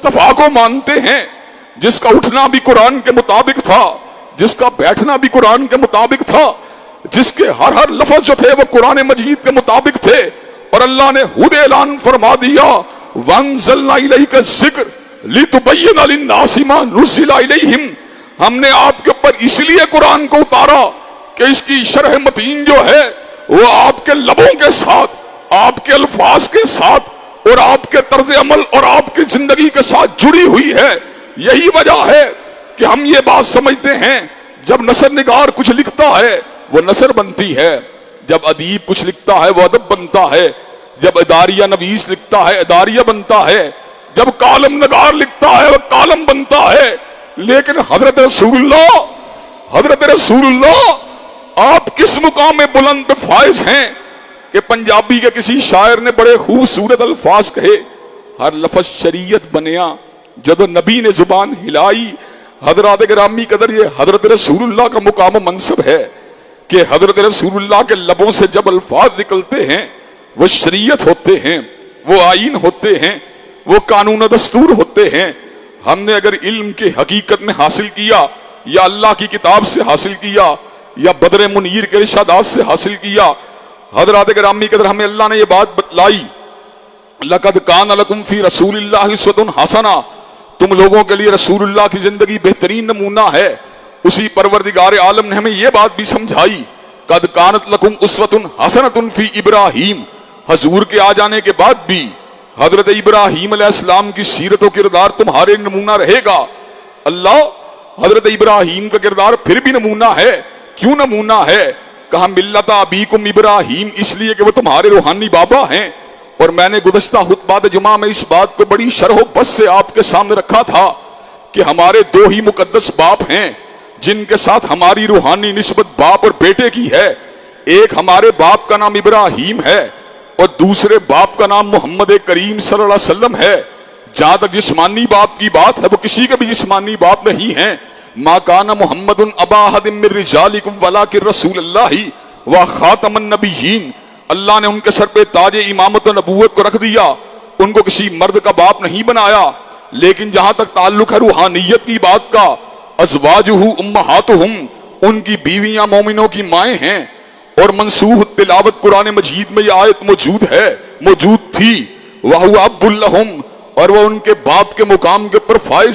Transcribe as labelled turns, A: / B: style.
A: मुस्तफा को मानते हैं जिसका उठना भी कुरान के मुताबिक था, जिसका बैठना भी कुरान के मुताबिक था, जिसके हर हर लफ्ज जो थे वो कुरान मजीद के मुताबिक थे। और अल्लाह ने खुद ऐलान फरमा दिया, वंज़लना इलैका ज़िक्र लितुबय्यिना लिन्नासि मा नुज़्ज़िला इलैहिम, हमने आपके ऊपर इसलिए कुरान को उतारा कि इसकी शरह मतीन जो है वो आपके लबों के साथ, आपके अल्फाज के साथ और आपके तर्ज अमल और आपकी जिंदगी के साथ जुड़ी हुई है। यही वजह है कि हम ये बात समझते हैं, जब नसर निगार कुछ लिखता है वो नसर बनती है, जब अदीब कुछ लिखता है वो अदब बनता है, जब इदारिया नवीस लिखता है इदारिया बनता है, जब कालम नगार लिखता है वो कालम बनता है। लेकिन हजरत रसूलुल्लाह आप किस मुकाम में बुलंद पे फाइज हैं कि पंजाबी के किसी शायर ने बड़े खूबसूरत अल्फाज कहे, हर लफ्ज शरीयत बनिया जदों नबी ने जुबान हिलाई। हजरत गिरामी कदर ये हजरत रसूलुल्लाह का मुकाम मनसब है कि हजरत रसूलुल्लाह के लबों से जब अल्फाज निकलते हैं वो शरीयत होते हैं, वो आईन होते हैं, वो कानून दस्तूर होते हैं। हमने अगर इल्म के हकीकत में हासिल किया या अल्लाह की किताब से हासिल किया या बदर मुनीर के इरशादात से हासिल किया, हजरत गिरामी कदर हमें अल्लाह ने ये बात बतलाई, लक़द कान लकुम फी रसूलिल्लाहि उस्वतुन हसना, तुम लोगों के लिए रसूलुल्लाह की जिंदगी बेहतरीन नमूना है। उसी परवरदिगार आलम ने हमें यह बात भी समझाई, कद कानत लकुम उस्वतुन हसनतुन फी इब्राहीम, हजूर के आ जाने के बाद भी हजरत इब्राहीम अलैहिस्सलाम की सीरत और किरदार तुम्हारे नमूना रहेगा। अल्लाह हजरत इब्राहीम का किरदार फिर भी नमूना है। क्यों नमूना है? कहा मिल्लता अबीकुम इब्राहीम, इसलिए कि वो तुम्हारे रूहानी बाबा हैं। और मैंने गुज़श्ता खुतबात जुमा में इस बात को बड़ी शरह बस से आपके सामने रखा था कि हमारे दो ही मुकद्दस बाप हैं जिनके साथ हमारी रूहानी निस्बत बाप और बेटे की है। एक हमारे बाप का नाम इब्राहीम है और दूसरे बाप का नाम मोहम्मद करीम सल्लल्लाहु अलैहि वसल्लम है। जहां तक जिस्मानी बाप की बात है वो किसी के भी जिस्मानी बाप नहीं है। मा काना मुहम्मदुन अबा अहदिम मिर रिजालिकुम वलाकिन रसूलुल्लाहि व खातमुन नबिय्यीन, अल्लाह ने उनके सर पे ताजे इमामत और नबूवत को रख दिया, उनको किसी मर्द का बाप नहीं बनाया। लेकिन जहां तक ताल्लुक है रूहानियत की बात का, अज़वाजुहु उम्महातुहुम, उनकी बीवियां मोमिनों की माएँ हैं। और मंसूह तिलावत कुरान मजीद में यह आयत मौजूद थी, वह अब्बुल लहुम, और वह उनके बाप के मुकाम के ऊपर फाइज